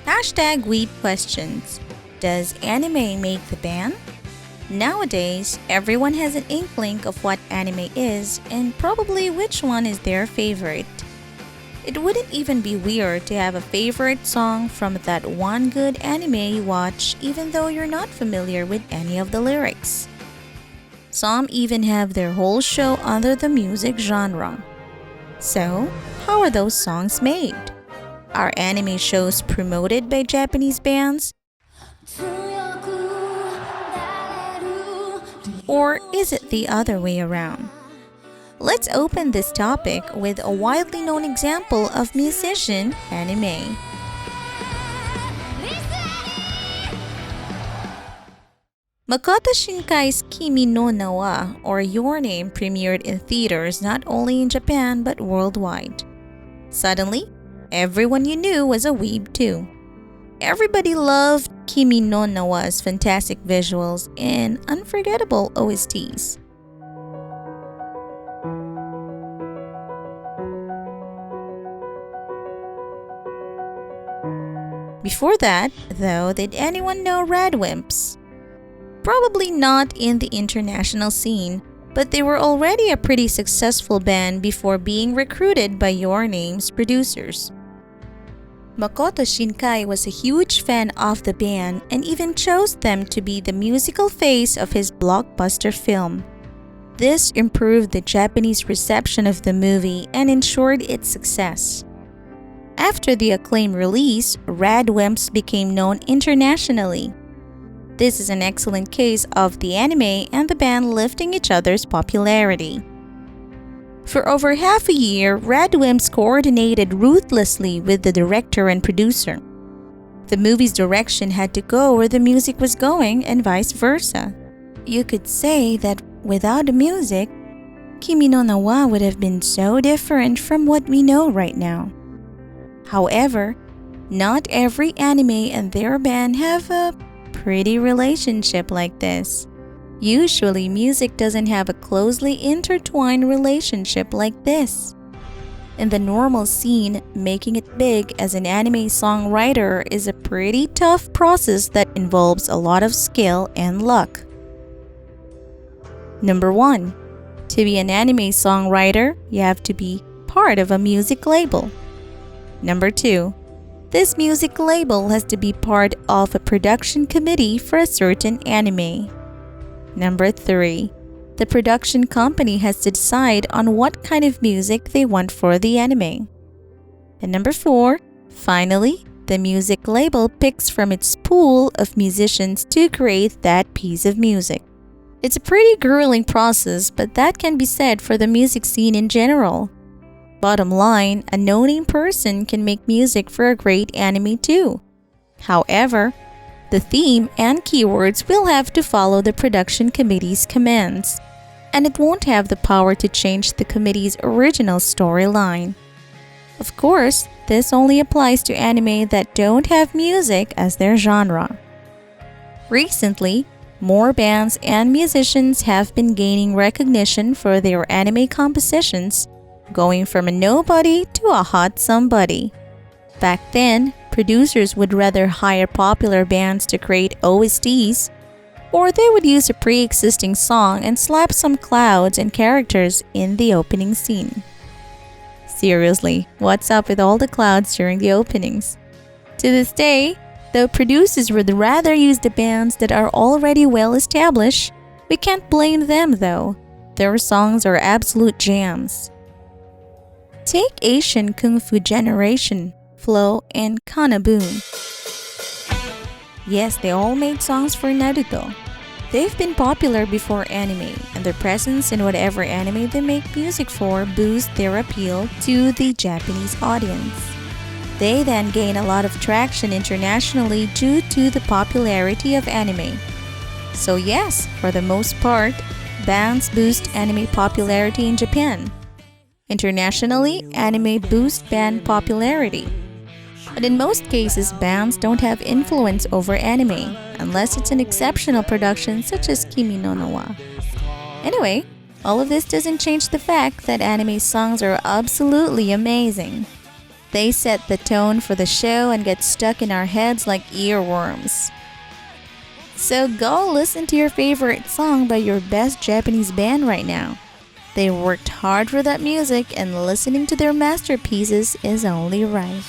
Hashtag Weed Questions. Does anime make the band? Nowadays, everyone has an inkling of what anime is and probably which one is their favorite. It wouldn't even be weird to have a favorite song from that one good anime you watch even though you're not familiar with any of the lyrics. Some even have their whole show under the music genre. So, how are those songs made? Are anime shows promoted by Japanese bands? Or is it the other way around? Let's open this topic with a widely known example of musician anime. Makoto Shinkai's Kimi no Na wa, or Your Name, premiered in theaters not only in Japan but worldwide. Suddenly, everyone you knew was a weeb too. Everybody loved Kimi no Na wa's fantastic visuals and unforgettable OSTs. Before that, though, did anyone know Radwimps? Probably not in the international scene, but they were already a pretty successful band before being recruited by Your Name's producers. Makoto Shinkai was a huge fan of the band and even chose them to be the musical face of his blockbuster film. This improved the Japanese reception of the movie and ensured its success. After the acclaimed release, Radwimps became known internationally. This is an excellent case of the anime and the band lifting each other's popularity. For over half a year, Radwimps coordinated ruthlessly with the director and producer. The movie's direction had to go where the music was going and vice versa. You could say that without the music, Kimi no Na wa would have been so different from what we know right now. However, not every anime and their band have a pretty relationship like this. Usually, music doesn't have a closely intertwined relationship like this. In the normal scene, making it big as an anime songwriter is a pretty tough process that involves a lot of skill and luck. Number 1. To be an anime songwriter, you have to be part of a music label. Number 2. This music label has to be part of a production committee for a certain anime. Number 3. The production company has to decide on what kind of music they want for the anime. And number 4. Finally, the music label picks from its pool of musicians to create that piece of music. It's a pretty grueling process, but that can be said for the music scene in general. Bottom line, a no-name person can make music for a great anime too. However, the theme and keywords will have to follow the production committee's commands, and it won't have the power to change the committee's original storyline. Of course, this only applies to anime that don't have music as their genre. Recently, more bands and musicians have been gaining recognition for their anime compositions, going from a nobody to a hot somebody. Back then, producers would rather hire popular bands to create OSTs, or they would use a pre-existing song and slap some clouds and characters in the opening scene. Seriously, what's up with all the clouds during the openings? To this day, though producers would rather use the bands that are already well established, we can't blame them though. Their songs are absolute jams. Take Asian Kung Fu Generation, Flow, and Kanaboon. Yes, they all made songs for Naruto. They've been popular before anime, and their presence in whatever anime they make music for boosts their appeal to the Japanese audience. They then gain a lot of traction internationally due to the popularity of anime. So yes, for the most part, bands boost anime popularity in Japan. Internationally, anime boosts band popularity. But in most cases, bands don't have influence over anime, unless it's an exceptional production such as Kimi no Na wa. Anyway, all of this doesn't change the fact that anime songs are absolutely amazing. They set the tone for the show and get stuck in our heads like earworms. So go listen to your favorite song by your best Japanese band right now. They worked hard for that music, and listening to their masterpieces is only right.